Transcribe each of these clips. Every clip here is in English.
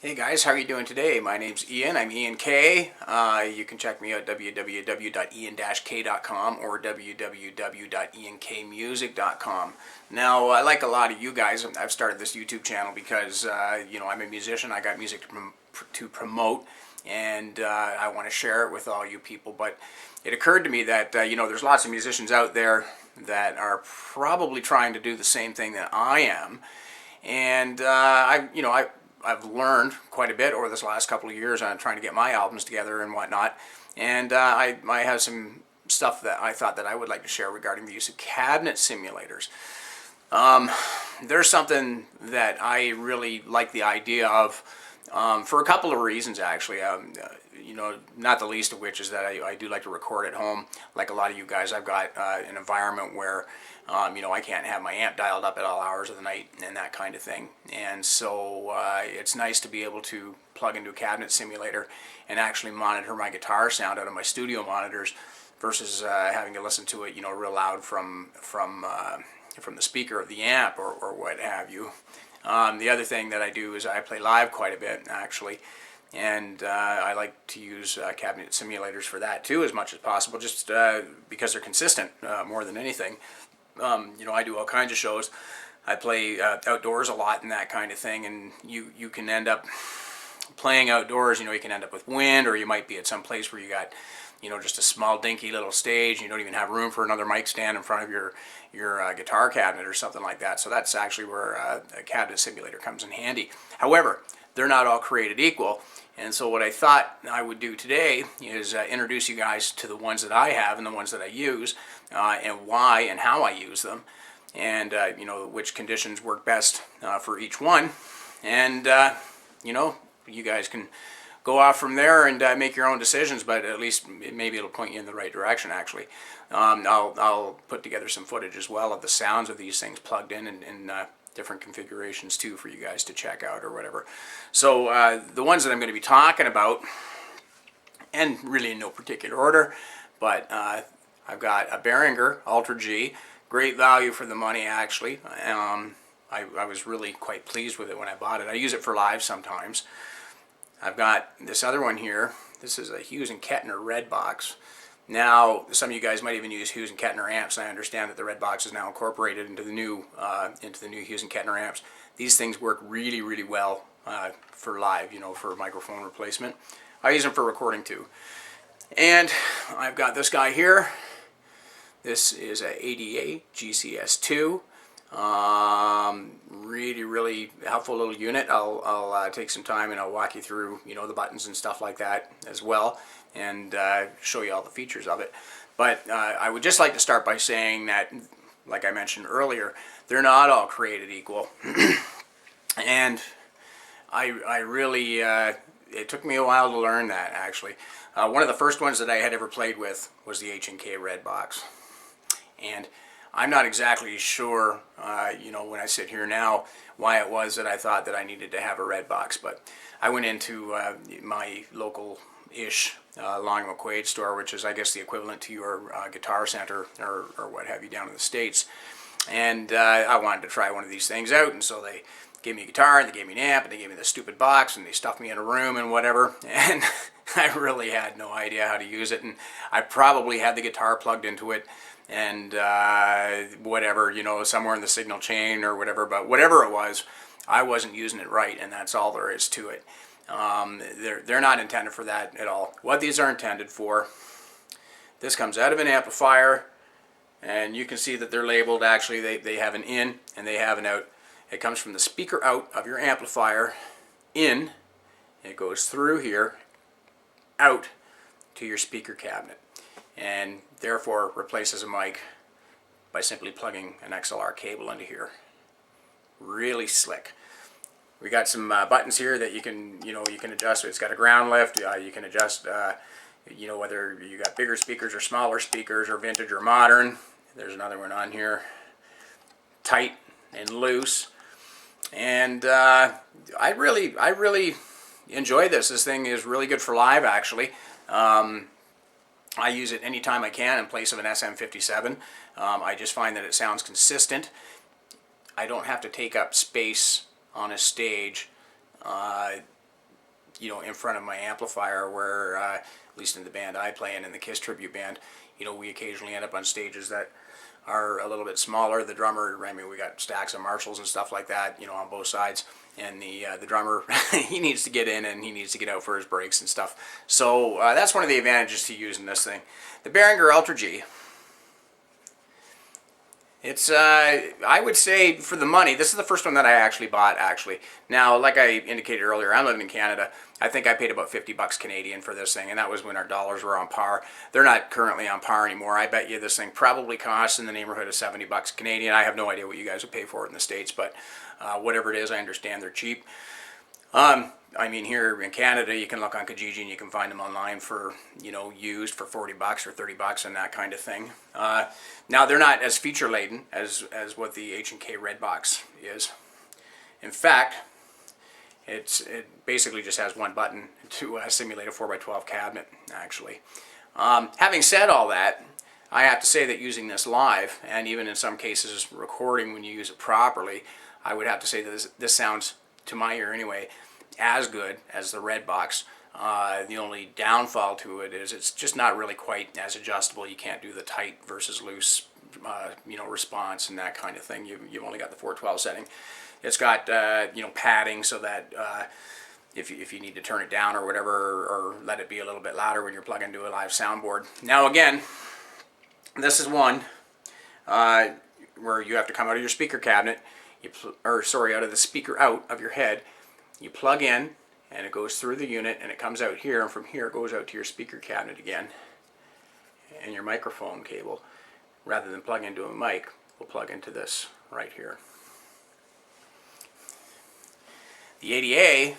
Hey guys, how are you doing today? My name's Ian. I'm Ian K. You can check me out at www.ian-k.com or www.iankmusic.com. Now, like a lot of you guys, I've started this YouTube channel because I'm a musician. I got music to promote, and I want to share it with all you people. But it occurred to me that there's lots of musicians out there that are probably trying to do the same thing that I am, and I've learned quite a bit over this last couple of years on trying to get my albums together and whatnot, and I have some stuff that I thought that I would like to share regarding the use of cabinet simulators. There's something that I really like the idea of for a couple of reasons, actually. Not the least of which is that I do like to record at home. Like a lot of you guys, I've got an environment where I can't have my amp dialed up at all hours of the night and that kind of thing. And so it's nice to be able to plug into a cabinet simulator and actually monitor my guitar sound out of my studio monitors versus having to listen to it, real loud from the speaker of the amp or what have you. The other thing that I do is I play live quite a bit, actually. And I like to use cabinet simulators for that too, as much as possible, just because they're consistent more than anything. I do all kinds of shows. I play outdoors a lot and that kind of thing, and you can end up playing outdoors. You can end up with wind, or you might be at some place where you got just a small dinky little stage. You don't even have room for another mic stand in front of your guitar cabinet or something like that. So that's actually where a cabinet simulator comes in handy. However, they're not all created equal. And so what I thought I would do today is introduce you guys to the ones that I have and the ones that I use, and why and how I use them, and which conditions work best for each one. And you guys can go off from there and make your own decisions, but at least maybe it'll point you in the right direction, actually. I'll put together some footage as well of the sounds of these things plugged in different configurations too for you guys to check out or whatever. So the ones that I'm going to be talking about, and really in no particular order, but I've got a Behringer Ultra G, great value for the money, actually. I was really quite pleased with it when I bought it. I use it for live sometimes. I've got this other one here. This is a Hughes and Kettner Redbox. Now, some of you guys might even use Hughes and Kettner amps, and I understand that the Redbox is now incorporated into the new Hughes and Kettner amps. These things work really, really well for live, for microphone replacement. I use them for recording too. And I've got this guy here. This is a ADA GCS-2. Really, really helpful little unit. I'll take some time and I'll walk you through, the buttons and stuff like that as well, and show you all the features of it. But I would just like to start by saying that, like I mentioned earlier, they're not all created equal. And I really, it took me a while to learn that, actually. One of the first ones that I had ever played with was the H&K Redbox. And I'm not exactly sure, when I sit here now, why it was that I thought that I needed to have a Redbox. But I went into my local-ish Long McQuaid store, which is, I guess, the equivalent to your Guitar Center or what have you down in the States. And I wanted to try one of these things out, and so they gave me a guitar, and they gave me an amp, and they gave me this stupid box, and they stuffed me in a room and whatever. And I really had no idea how to use it, and I probably had the guitar plugged into it, and whatever, somewhere in the signal chain or whatever, but whatever it was, I wasn't using it right, and that's all there is to it. They're not intended for that at all. What these are intended for, this comes out of an amplifier, and you can see that they're labeled. Actually, they have an in and they have an out. It comes from the speaker out of your amplifier in, it goes through here, out to your speaker cabinet, and therefore replaces a mic by simply plugging an XLR cable into here. Really slick. We got some buttons here that you can adjust. It's got a ground lift. You can adjust whether you got bigger speakers or smaller speakers, or vintage or modern. There's another one on here. Tight and loose. And I really enjoy this. This thing is really good for live, actually. I use it anytime I can in place of an SM57. I just find that it sounds consistent. I don't have to take up space on a stage you know, in front of my amplifier, where at least in the band I play in the Kiss tribute band, you know, we occasionally end up on stages that are a little bit smaller. The drummer, I mean, we got stacks of Marshalls and stuff like that, you know, on both sides, and the drummer, he needs to get in and he needs to get out for his breaks and stuff. So that's one of the advantages to using this thing. The Behringer Ultra G. It's, I would say, for the money, this is the first one that I actually bought, actually. Now, like I indicated earlier, I'm living in Canada. I think I paid about 50 bucks Canadian for this thing, and that was when our dollars were on par. They're not currently on par anymore. I bet you this thing probably costs in the neighborhood of 70 bucks Canadian. I have no idea what you guys would pay for it in the States, but whatever it is, I understand they're cheap. I mean, here in Canada, you can look on Kijiji and you can find them online for, you know, used for 40 bucks or 30 bucks and that kind of thing. Now, they're not as feature-laden as what the H&K Redbox is. In fact, it basically just has one button to simulate a 4x12 cabinet, actually. Having said all that, I have to say that using this live, and even in some cases recording when you use it properly, I would have to say that this sounds, to my ear anyway, as good as the Redbox. The only downfall to it is it's just not really quite as adjustable. You can't do the tight versus loose, you know, response and that kind of thing. You've only got the 412 setting. It's got you know, padding so that if you need to turn it down or whatever, or let it be a little bit louder when you're plugging into a live soundboard. Now again, this is one where you have to come out of your speaker cabinet, out of the speaker out of your head. You plug in, and it goes through the unit, and it comes out here, and from here it goes out to your speaker cabinet again, and your microphone cable, rather than plug into a mic, will plug into this right here. The ADA,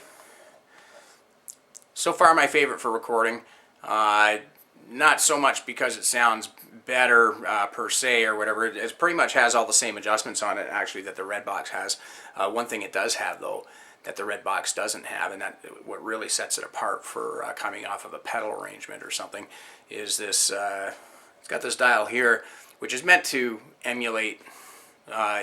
so far my favorite for recording. Not so much because it sounds better per se or whatever. It pretty much has all the same adjustments on it, actually, that the Redbox has. One thing it does have, though, that the Redbox doesn't have, and that what really sets it apart for coming off of a pedal arrangement or something, is this, it's got this dial here, which is meant to emulate,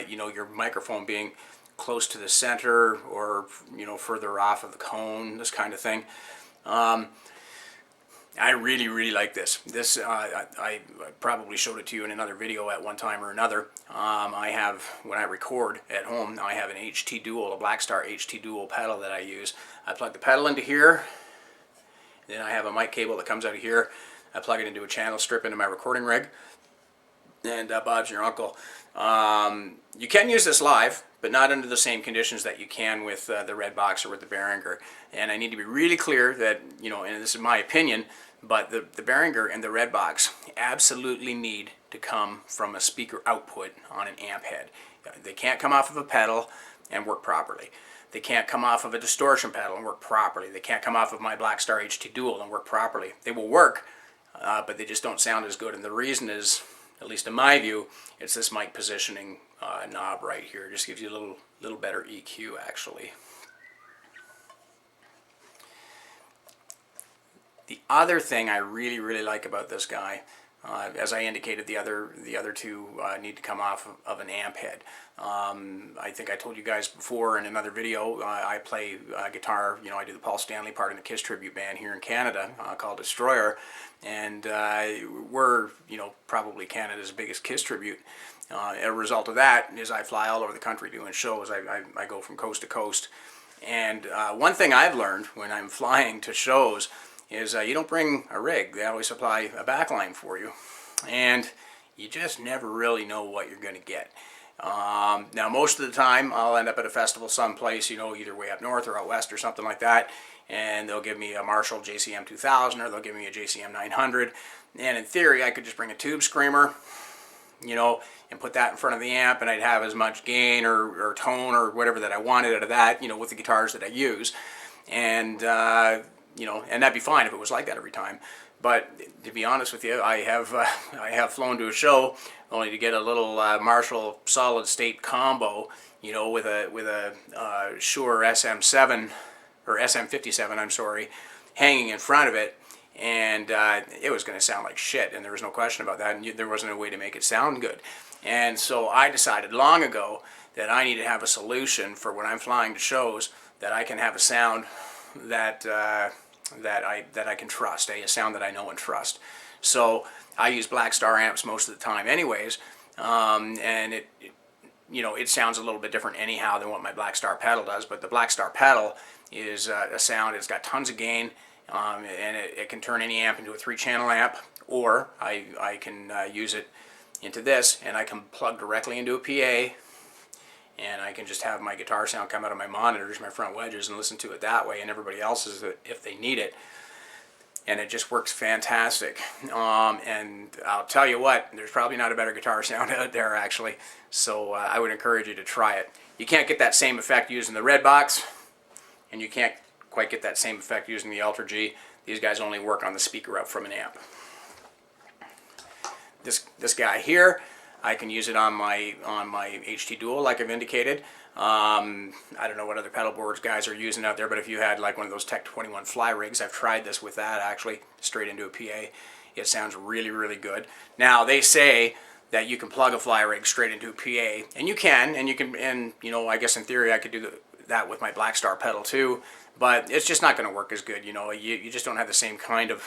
you know, your microphone being close to the center or, you know, further off of the cone, this kind of thing. I really, really like this. This, I probably showed it to you in another video at one time or another. I have, when I record at home, I have an HT Dual, a Blackstar HT Dual pedal that I use. I plug the pedal into here, then I have a mic cable that comes out of here. I plug it into a channel strip into my recording rig, and Bob's your uncle. You can use this live, but not under the same conditions that you can with the Redbox or with the Behringer. And I need to be really clear that, you know, and this is my opinion, but the Behringer and the Redbox absolutely need to come from a speaker output on an amp head. They can't come off of a pedal and work properly. They can't come off of a distortion pedal and work properly. They can't come off of my Blackstar HT Dual and work properly. They will work, but they just don't sound as good. And the reason is, at least in my view, it's this mic positioning knob right here. It just gives you a little better EQ, actually. The other thing I really, really like about this guy, as I indicated, the other two need to come off of an amp head. I think I told you guys before in another video, I play guitar. You know, I do the Paul Stanley part in the Kiss tribute band here in Canada called Destroyer, and we're, you know, probably Canada's biggest Kiss tribute. A result of that is I fly all over the country doing shows. I go from coast to coast, and one thing I've learned when I'm flying to shows is you don't bring a rig. They always supply a backline for you, and you just never really know what you're going to get. Now, most of the time, I'll end up at a festival someplace, you know, either way up north or out west or something like that, and they'll give me a Marshall JCM 2000 or they'll give me a JCM 900, and in theory, I could just bring a tube screamer, you know, and put that in front of the amp, and I'd have as much gain or tone or whatever that I wanted out of that, you know, with the guitars that I use, and you know, and that'd be fine if it was like that every time. But to be honest with you, I have flown to a show only to get a little Marshall solid state combo, you know, with a Shure SM7 or SM57, I'm sorry, hanging in front of it, and it was going to sound like shit, and there was no question about that, and there wasn't a way to make it sound good. And so I decided long ago that I need to have a solution for when I'm flying to shows that I can have a sound that that I can trust, a sound that I know and trust. So I use Blackstar amps most of the time, anyways, and it sounds a little bit different anyhow than what my Blackstar pedal does. But the Blackstar pedal is a sound. It's got tons of gain, and it can turn any amp into a 3-channel amp, or I can use it into this, and I can plug directly into a PA, and I can just have my guitar sound come out of my monitors, my front wedges, and listen to it that way, and everybody else's if they need it. And it just works fantastic. And I'll tell you what, there's probably not a better guitar sound out there, actually. So I would encourage you to try it. You can't get that same effect using the Redbox, and you can't quite get that same effect using the Ultra G. These guys only work on the speaker out from an amp. This guy here, I can use it on my HT Dual, like I've indicated. I don't know what other pedal boards guys are using out there, but if you had like one of those Tech 21 fly rigs, I've tried this with that actually, straight into a PA. It sounds really, really good. Now they say that you can plug a fly rig straight into a PA, and you can, and you know, I guess in theory I could do that with my Blackstar pedal too, but it's just not going to work as good. You know, you just don't have the same kind of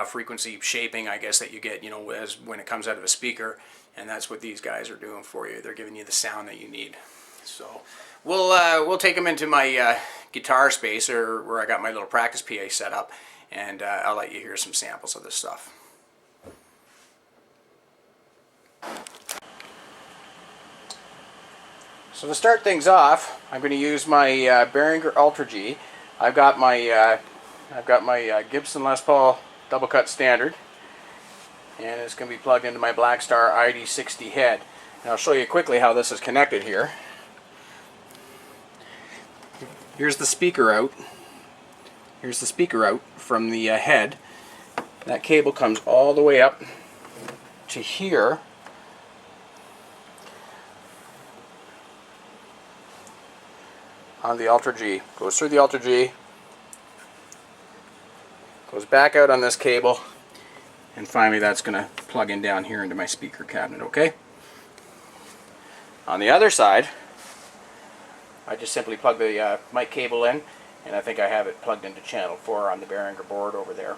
frequency shaping, I guess, that you get, you know, as when it comes out of a speaker, and that's what these guys are doing for you. They're giving you the sound that you need. So we'll take them into my guitar space, or where I got my little practice PA set up, and I'll let you hear some samples of this stuff. So to start things off, I'm going to use my Behringer Ultra G. I've got my Gibson Les Paul double cut standard, and it's going to be plugged into my Blackstar ID 60 head. And I'll show you quickly how this is connected here. Here's the speaker out. Here's the speaker out from the head. That cable comes all the way up to here. On the Ultra G. Goes through the Ultra G, goes back out on this cable, and finally that's going to plug in down here into my speaker cabinet, okay? On the other side, I just simply plug the mic cable in, and I think I have it plugged into channel 4 on the Behringer board over there.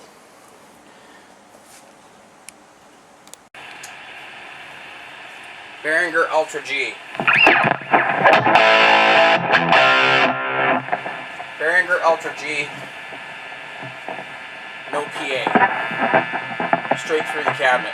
Behringer Ultra G. Behringer Ultra G, no PA, straight through the cabinet.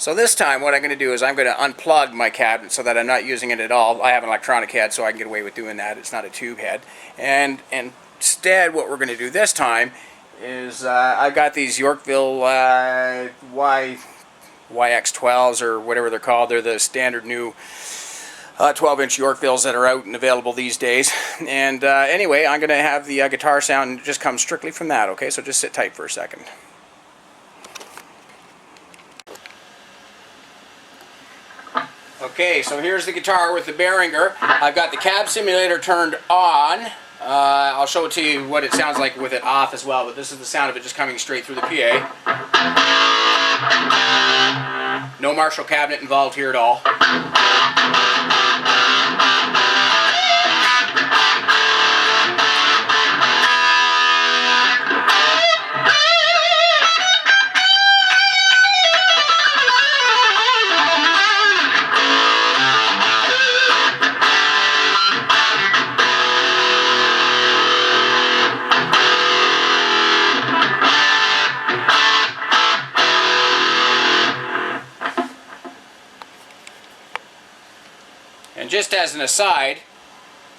So this time what I'm going to do is I'm going to unplug my cabinet so that I'm not using it at all. I have an electronic head, so I can get away with doing that. It's not a tube head. And instead what we're going to do this time is I've got these Yorkville YX12s, or whatever they're called. They're the standard new 12-inch Yorkvilles that are out and available these days. And anyway, I'm going to have the guitar sound just come strictly from that, okay? So just sit tight for a second. Okay, so here's the guitar with the Behringer. I've got the cab simulator turned on. I'll show it to you what it sounds like with it off as well, but this is the sound of it just coming straight through the PA. No Marshall cabinet involved here at all. And just as an aside,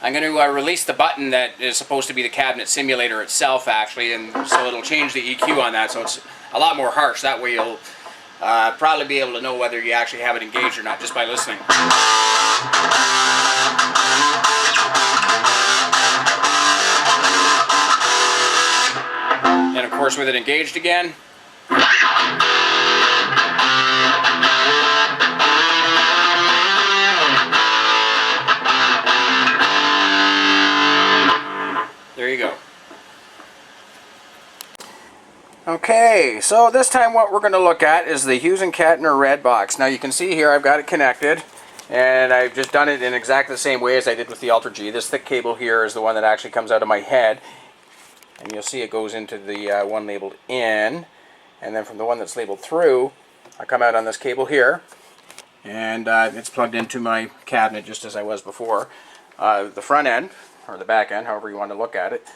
I'm going to release the button that is supposed to be the cabinet simulator itself, actually, and so it'll change the EQ on that, so it's a lot more harsh. That way you'll probably be able to know whether you actually have it engaged or not just by listening. And of course, with it engaged again, there you go. Okay, so this time what we're going to look at is the Hughes and Kettner Redbox. Now you can see here I've got it connected, and I've just done it in exactly the same way as I did with the Ultra G. This thick cable here is the one that actually comes out of my head, and you'll see it goes into the one labeled in, and then from the one that's labeled through, I come out on this cable here, and it's plugged into my cabinet just as I was before. The front end, or the back end, however you want to look at it,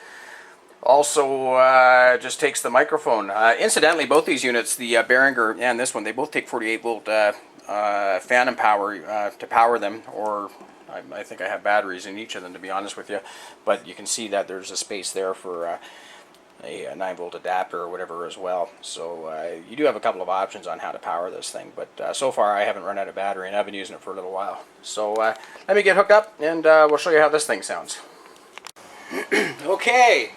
also just takes the microphone. Incidentally, both these units, the Behringer and this one, they both take 48 volt phantom power to power them, or I think I have batteries in each of them, to be honest with you, but you can see that there's a space there for a 9 volt adapter or whatever as well. So you do have a couple of options on how to power this thing, but so far I haven't run out of battery, and I've been using it for a little while. So let me get hooked up, and we'll show you how this thing sounds. Okay,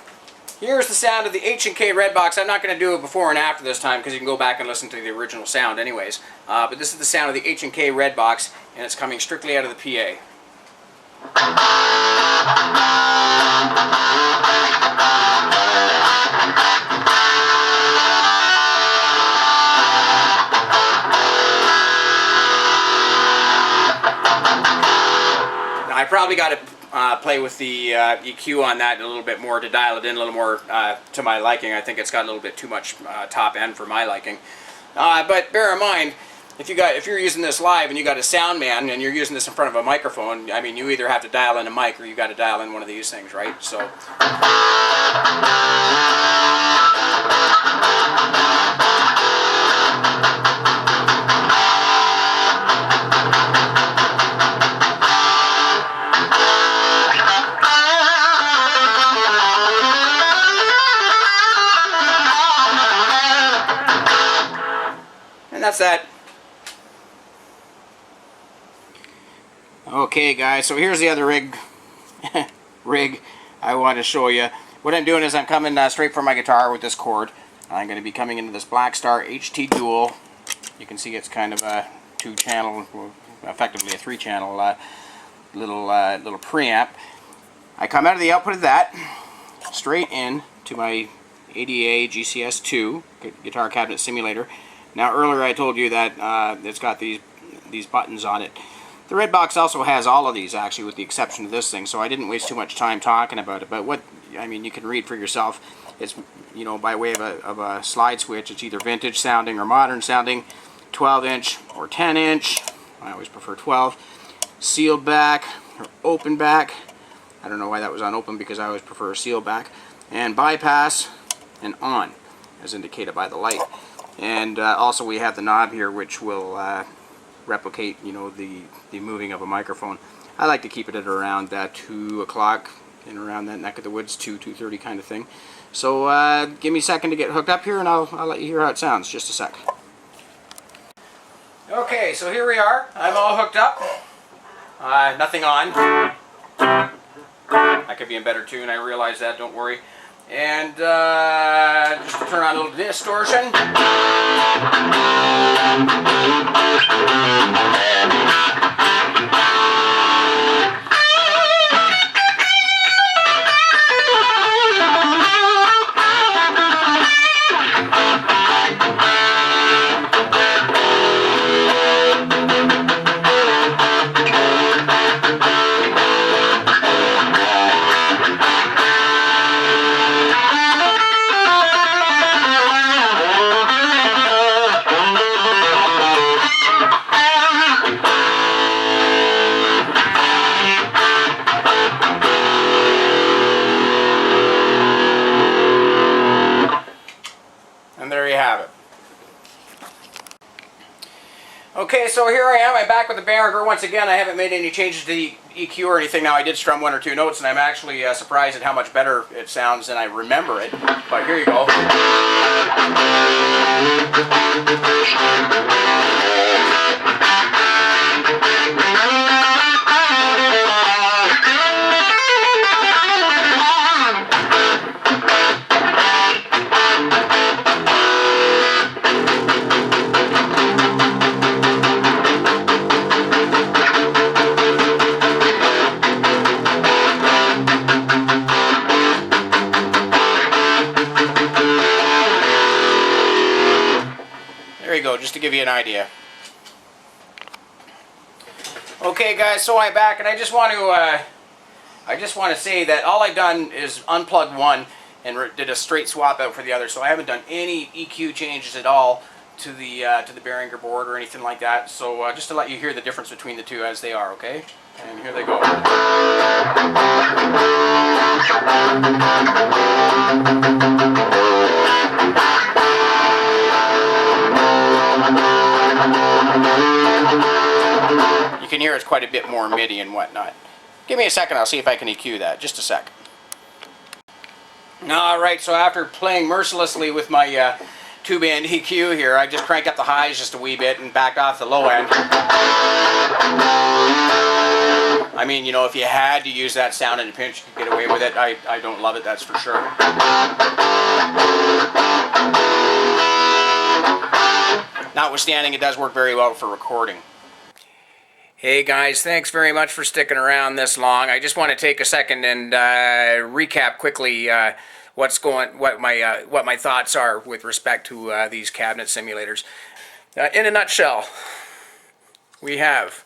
here's the sound of the H&K Redbox. I'm not going to do it before and after this time because you can go back and listen to the original sound anyways. But this is the sound of the H&K Redbox, and it's coming strictly out of the PA. I probably got to play with the EQ on that a little bit more to dial it in a little more to my liking. I think it's got a little bit too much top end for my liking. But bear in mind, if you're using this live and you got a sound man and you're using this in front of a microphone, I mean, you either have to dial in a mic or you got to dial in one of these things, right? So. And that's that. Okay guys, so here's the other rig I want to show you. What I'm doing is I'm coming straight from my guitar with this cord. I'm going to be coming into this Blackstar HT Dual. You can see it's kind of a 2-channel, effectively a 3-channel little preamp. I come out of the output of that straight in to my ADA GCS-2 guitar cabinet simulator. Now earlier I told you that it's got these buttons on it. The Redbox also has all of these, actually, with the exception of this thing, so I didn't waste too much time talking about it. But what, I mean, you can read for yourself. It's, you know, by way of a slide switch. It's either vintage sounding or modern sounding, 12-inch or 10-inch. I always prefer 12. Sealed back or open back. I don't know why that was on open, because I always prefer a sealed back. And bypass and on, as indicated by the light. And also we have the knob here, which will replicate, you know, the moving of a microphone. I like to keep it at around 2 o'clock, and around that neck of the woods, 2:30 kind of thing. So give me a second to get hooked up here, and I'll let you hear how it sounds. Just a sec. Okay, so here we are. I'm all hooked up. Nothing on. I could be in better tune. I realize that. Don't worry. And just to turn on a little distortion. Okay, so here I am. I'm back with the Behringer once again. I haven't made any changes to the EQ or anything now. I did strum one or two notes, and I'm actually surprised at how much better it sounds than I remember it. But here you go. There you go, just to give you an idea. Okay, guys, so I'm back, and I just want to say that all I've done is unplugged one and did a straight swap out for the other. So I haven't done any EQ changes at all to the Behringer board or anything like that. So just to let you hear the difference between the two as they are, okay? And here they go. You can hear it's quite a bit more MIDI and whatnot. Give me a second, I'll see if I can EQ that. Just a sec. Alright, so after playing mercilessly with my two-band EQ here, I just cranked up the highs just a wee bit and backed off the low end. I mean, you know, if you had to use that sound in a pinch, you could get away with it. I don't love it, that's for sure. Notwithstanding, it does work very well for recording. Hey guys, thanks very much for sticking around this long. I just want to take a second and recap quickly what my thoughts are with respect to these cabinet simulators. In a nutshell, we have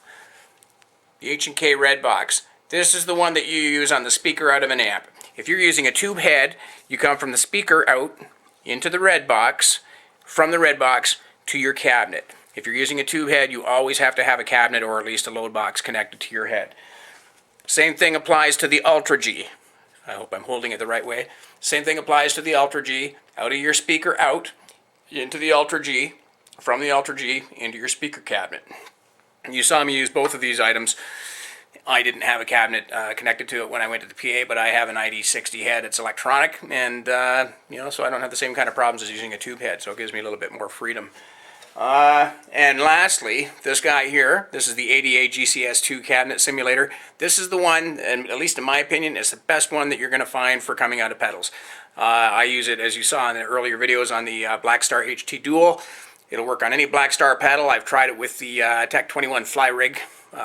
the H&K Redbox. This is the one that you use on the speaker out of an amp. If you're using a tube head, you come from the speaker out into the Redbox, from the Redbox to your cabinet. If you're using a tube head, you always have to have a cabinet or at least a load box connected to your head. Same thing applies to the Ultra G. I hope I'm holding it the right way. Same thing applies to the Ultra G. Out of your speaker out, into the Ultra G, from the Ultra G into your speaker cabinet. You saw me use both of these items. I didn't have a cabinet connected to it when I went to the PA, but I have an ID60 head. It's electronic, and you know, so I don't have the same kind of problems as using a tube head, so it gives me a little bit more freedom. And lastly, this guy here, this is the ADA GCS-2 cabinet simulator. This is the one, and at least in my opinion, is the best one that you're going to find for coming out of pedals. I use it, as you saw in the earlier videos, on the Blackstar HT Dual. It'll work on any Blackstar pedal. I've tried it with the Tech 21 Fly Rig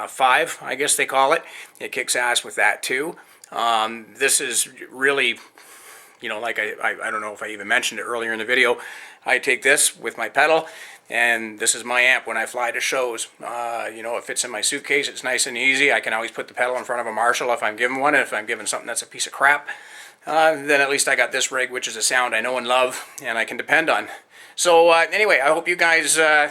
5, I guess they call it. It kicks ass with that too. This is really, you know, like I don't know if I even mentioned it earlier in the video. I take this with my pedal, and this is my amp when I fly to shows. You know, it fits in my suitcase. It's nice and easy. I can always put the pedal in front of a Marshall if I'm given one, and if I'm given something that's a piece of crap, then at least I got this rig, which is a sound I know and love, and I can depend on. So anyway, I hope you guys, I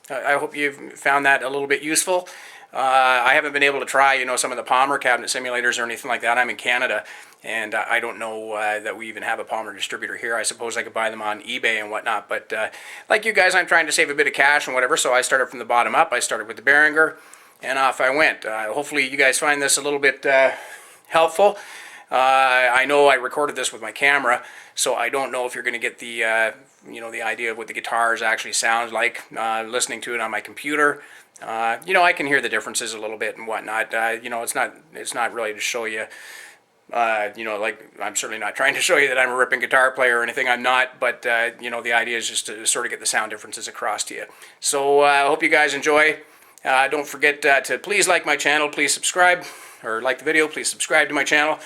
hope you've found that a little bit useful. I haven't been able to try, you know, some of the Palmer cabinet simulators or anything like that. I'm in Canada, and I don't know that we even have a Palmer distributor here. I suppose I could buy them on eBay and whatnot, but like you guys, I'm trying to save a bit of cash and whatever, so I started from the bottom up. I started with the Behringer, and off I went. Hopefully you guys find this a little bit helpful. I know I recorded this with my camera, so I don't know if you're going to get the you know, the idea of what the guitars actually sound like listening to it on my computer. You know, I can hear the differences a little bit and whatnot. You know, it's not really to show you. You know, like, I'm certainly not trying to show you that I'm a ripping guitar player or anything. I'm not, but you know, the idea is just to sort of get the sound differences across to you. So I hope you guys enjoy. Don't forget to please like my channel, please subscribe, or like the video, please subscribe to my channel.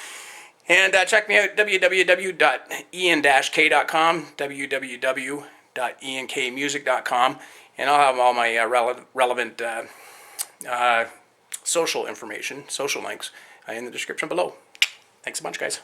And check me out, www.ian-k.com, www.iankmusic.com, and I'll have all my relevant social information, social links, in the description below. Thanks a bunch, guys.